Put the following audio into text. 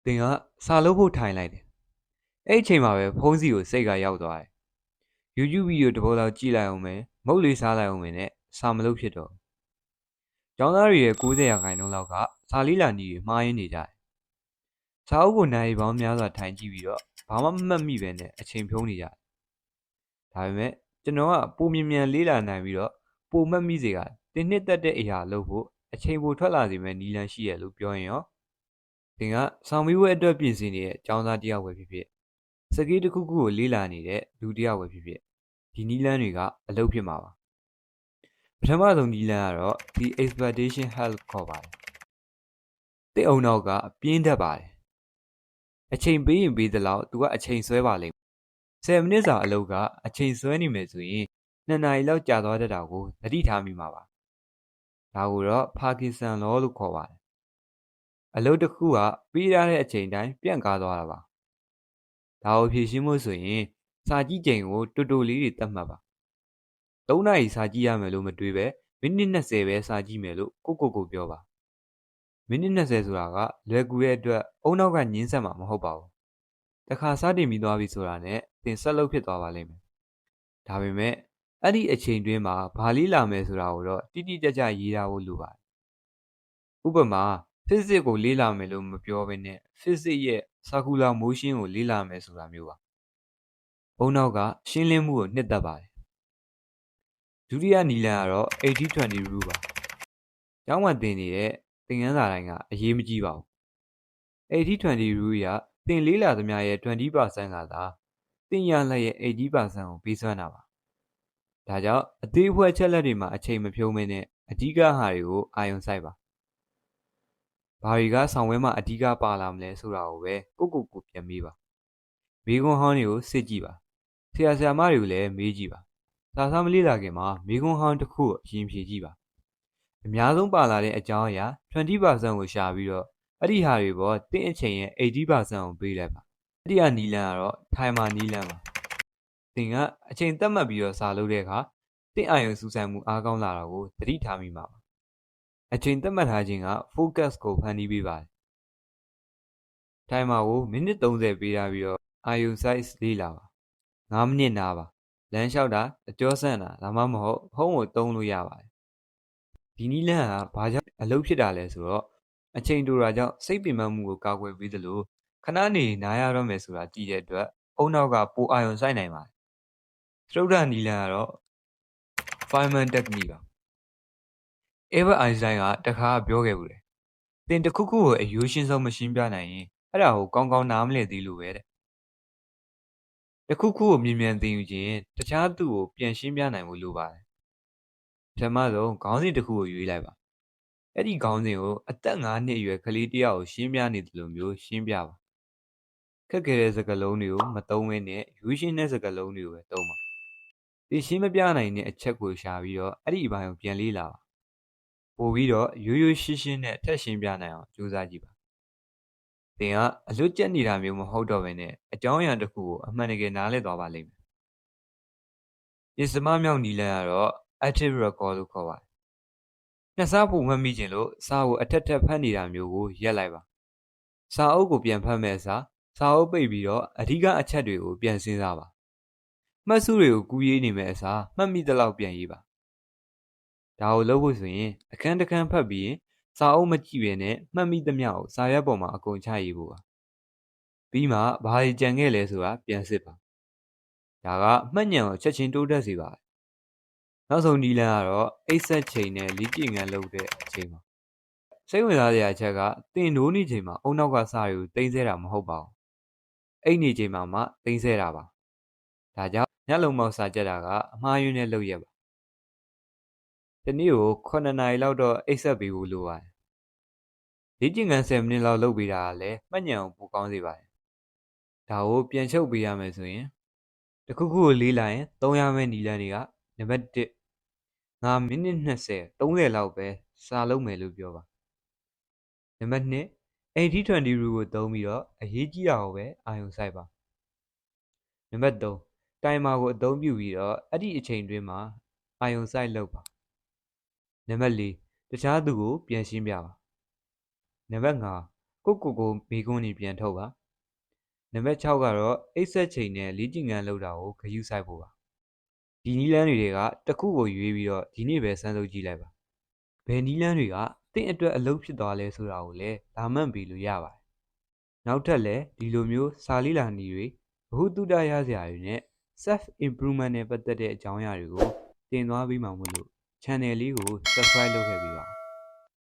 သင်ကစာလုပ်ဖို့ထိုင်လိုက်တယ်အဲ့အချိန်မှာပဲဖုန်းစီကိုစိတ်ကရောက်သွားတယ် YouTube ဗီဒီယိုတစ်ပုဒ်လောက်ကြည့်လိုက်အောင်မယ်မုတ်လေးစားလိုက်အောင်မယ်နဲ့စာမလုပ်ဖြစ်တော့ကျောင်းသားတွေရဲ့90%လောက်ကစာလေးလာနည်းတွေမှားရင်းနေကြတယ်စာအုပ်ကိုနိုင်ပေါင်းများစွာထိုင်ကြည့်ပြီးတော့ဘာမှမမှတ်မိပဲနဲ့အချိန်ဖြုံးနေကြတယ်ဒါပေမဲ့ကျွန်တော်ကပုံမြင်မြန်လေးလာနိုင်ပြီးတော့ပုံမှတ်မိစေကတင်နှစ်သက်တဲ့အရာလုပ်ဖို့အချိန်ပိုထွက်လာစေမဲ့နီလန်ရှိရလို့ပြောရင်ရောသင်ကဆောင်ပြီးဝဲအတွက်ပြင်ဆင်နေတဲ့ကျောင်းသားတစ်ယောက်ပဲဖြစ်ဖြစ်စကေးတစ်ခုခုကိုလေးလာနေတဲ့လူတစ်ယောက်ပဲဖြစ်ဖြစ်ဒီနီလန်းတွေကအလုပ်ဖြစ်မှာပါပထမဆုံးနီလန်းကတော့ဒီ expectation health ခေါ်ပါတယ်တစ်အုံနောက်ကပြင်းတတ်ပါတယ်အချိန်ပေးရင်ပေးသလောက်သူကအချိန်ဆွဲပါလိမ့်မယ်10မိနစ်စာအလုပ်ကအချိန်ဆွဲနေမယ်ဆိုရင်2နာရီလောက်ကြာသွားတတ်တာကိုသတိထားမိမှာပါဒါကိုတော့ Parkinson law လို့ခေါ်ပါတယ်အလုပ်တစ်ခုကပြီးရတဲ့အချိန်တိုင်းပြန့်ကားသွားတာပါဒါကိုဖြေရှင်းဖို့ဆိုရင်စာကြည့်ချိန်ကိုတူတူလေးတွေသတ်မှတ်ပါ3နာရီစာကြည့်ရမယ်လို့မတွေးပဲမိနစ်20ပဲစာကြည့်မယ်လို့ကိုပြောပါမိနစ်20ဆိုတာကလွယ်ကူတဲ့အတွက်အုံနောက်ကညင်းဆက်မှာမဟုတ်ပါဘူးတခါစတင်ပြီးသွားပြီဆိုတာနဲ့သင်ဆက်လုပ်ဖြစ်သွားပါလိမ့်မယ်ဒါပေမဲ့အဲ့ဒီအချိန်တွင်းမှာဘာလေးလာမယ်ဆိုတာကိုတော့တိတိကျကျရေးထားဖို့လိုပါတယ်ဥပမာ physics ကိုလေးလာမယ်လို့မပြောဘဲနဲ့ physics ရဲ့ circular motion ကိုလေးလာမယ်ဆိုတာမျိုးပါအုံနောက်ကရှင်းလင်းမှုကိုနှစ်သက်ပါတယ်ဒုတိယနီလန်ကတော့80-20 rule ပါကျောင်းမှာသင်နေတဲ့သင်ခန်းစာတိုင်းကအရေးမကြီးပါဘူး80-20 rule ကသင်လေးလာသမျှရဲ့20%ကသာသင်ရလက်ရဲ့80%ကိုပေးစွမ်းတာပါဒါကြောင့်အသေးအဖွဲချက်လက်တွေမှာအချိန်မဖြုံးမင်းနဲ့အဓိကဟာတွေကိုအာရုံစိုက်ပါဘာတွေကဆောင်ဝဲမှာအဓိကပါလာမလဲဆိုတာကိုပဲကိုပြန်မေးပါမေးခွန်းဟောင်းတွေကိုစစ်ကြည့်ပါဆရာမတွေကိုလည်းမေးကြည့်ပါစာစားမလေးလာခင်မှာမေးခွန်းဟောင်းတစ်ခုကိုအရင်ဖြေကြည့်ပါအများဆုံးပါလာတဲ့အကြောင်းအရာ20%ကိုရှာပြီးတော့အဲ့ဒီဟာတွေပေါ်တင့်အချိန်ရဲ့80%ကိုပေးလိုက်ပါအဲ့ဒီကနီလန်ကတော့ထိုင်မာနီလန်ပါသင်ကအချိန်သတ်မှတ်ပြီးတော့စာလုပ်တဲ့အခါတင့်အာရုံစူးစိုက်မှုအားကောင်းလာတာကိုသတိထားမိမှာပါအချိန်သတ်မှတ်ထားခြင်းက focus ကိုဖန်တီးပေးပါတယ်ထိုင်မာကိုမိနစ်30ပေးထားပြီးတော့အာရုံ size လေးလာပါ9မိနစ်နားပါလမ်းလျှောက်တာအကျောဆန့်တာဒါမှမဟုတ်ဖုန်းကိုတုံးလို့ရပါတယ်ဒီနီလန်ကဘာကြောင့်အလုပ်ဖြစ်တာလဲဆိုတော့အချိန်တိုတာကြောင့်စိတ်ပင်ပန်းမှုကိုကာကွယ်ပေးသလိုခဏနေနားရတော့မယ်ဆိုတာကြည့်တဲ့အတွက်အုံနောက်ကပိုအာရုံစိုက်နိုင်ပါတယ်စတုဒ္ဒနီလန်ကတော့ Feynman technique ပါ Albert Einstein ကတခါပြောခဲ့ဘူးတယ်သင်တစ်ခုခုကိုအယိုးရှင်းဆုံးမရှင်းပြနိုင်ရင်အဲ့ဒါကိုကောင်းကောင်းနားမလည်သေးလို့ပဲတဲ့တစ်ခုခုကိုမြင်မြန်သိယူခြင်းတခြားသူကိုပြန်ရှင်းပြနိုင်ဖို့လိုပါတယ်ပထမဆုံးခေါင်းစဉ်တစ်ခုကိုရွေးလိုက်ပါအဲ့ဒီခေါင်းစဉ်ကိုအသက်9နှစ်အရွယ်ကလေးတစ်ယောက်ကိုရှင်းပြနေတယ်လို့မျိုးရှင်းပြပါခက်ခဲတဲ့စကားလုံးတွေကိုမသုံးဘဲနဲ့ရိုးရှင်းတဲ့စကားလုံးတွေကိုပဲသုံးပါဒီရှင်းမပြနိုင်တဲ့အချက်ကိုရှာပြီးတော့အဲ့ဒီအပိုင်းကိုပြန်လေးလာပါပို့ပြီးတော့ရိုးရှင်းရှင်းနဲ့ထက်ရှင်းပြနိုင်အောင်ကြိုးစားကြည့်ပါသင်ကအလွတ်ကျက်နေတာမျိုးမဟုတ်တော့ဘဲနဲ့အကြောင်းအရာတစ်ခုကိုအမှန်တကယ်နားလည်သွားပါလိမ့်မယ်ပစ္စမမြောက်နီလန်ကတော့ active record လို့ခေါ်ပါတယ်နှစ်စားပုံမှတ်မိခြင်းလို့စာကိုအထက်ထက်ဖတ်နေတာမျိုးကိုရက်လိုက်ပါစာအုပ်ကိုပြန်ဖတ်မဲ့စာအုပ်ပိတ်ပြီးတော့အဓိကအချက်တွေကိုပြန်စဉ်းစားပါမှတ်စုတွေကိုကူးရေးနေမဲ့အစားမှတ်မိသလောက်ပြန်ရေးပါဒါကိုလုပ်ဖို့ဆိုရင်အခန်းတစ်ခန်းဖတ်ပြီးရင်စာအုပ်မကြည့်ဘဲနဲ့မှတ်မိသမျှကိုစာရွက်ပေါ်မှာအကုန်ချရေးဖို့ပါပြီးမှဘာတွေကြံခဲ့လဲဆိုတာပြန်စစ်ပါဒါကမှတ်ဉာဏ်ကိုချက်ချင်းတိုးတက်စေပါတယ်နောက်ဆုံးနီလန်ကတော့အိတ်ဆက်ချိန်နဲ့လေ့ကျင့်ခန်းလုပ်တဲ့အချိန်ပါစိတ်ဝင်စားစရာအချက်ကသင်နိုးနေချိန်မှာအုံနောက်ကစာတွေကိုတင်ဆက်တာမဟုတ်ပါဘူးအိတ်နေချိန်မှာမှတင်ဆက်တာပါဒါကြောင့်ညလုံးပေါက်စာကြက်တာကအမှားယွင်းတဲ့လုပ်ရက်ပါဒီနေ့ကို9နာရီလောက်တော့အိတ်ဆက်ပေးဖို့လိုပါတယ်လေ့ကျင့်ခန်း10မိနစ်လောက်လုပ်ပေးတာကလည်းမှတ်ဉာဏ်ကိုပိုကောင်းစေပါတယ်ဒါကိုပြန်ချုပ်ပေးရမယ်ဆိုရင်တစ်ခုခုကိုလေးလာရင်သုံးရမယ့်နီလန်တွေကနံပါတ်1 9မိနစ်20 30လောက်ပဲစာလုံးမယ်လို့ပြောပါနံပါတ်2 80-20 rule ကိုသုံးပြီးတော့အရေးကြီးတာကိုပဲအာရုံစိုက်ပါနံပါတ်3တိုင်မာကိုအသုံးပြုပြီးတော့အဲ့ဒီအချိန်တွင်းမှာအာရုံစိုက်လုပ်ပါနံပါတ်4တခြားသူကိုပြန်ရှင်းပြပါနံပါတ်5 ကိုမိကွန်းနေပြန်ထုတ်ပါနံပါတ်6ကတော့အိတ်ဆက်ချိန်နဲ့လေ့ကျင့်ခန်းလုပ်တာကိုဂရုစိုက်ဖို့ပါဒီနည်းလမ်းတွေကတစ်ခုကိုရွေးပြီးတော့ဒီနေ့ပဲစမ်းလုပ်ကြည့်လိုက်ပါဘယ်နည်းလမ်းတွေကသင်အတွက်အလုပ်ဖြစ်သွားလဲဆိုတာကိုလည်းလာမှတ်ပေးလို့ရပါတယ်နောက်ထပ်လည်းဒီလိုမျိုးစာလေးလာနည်းတွေဘ ഹു တုဒရစရာတွေနဲ့ self improvement နဲ့ပတ်သက်တဲ့အကြောင်းအရာတွေကိုတင်သွားပေးမှာမို့လို့ channel လေးကို subscribe လုပ်ခဲ့ပေးပါ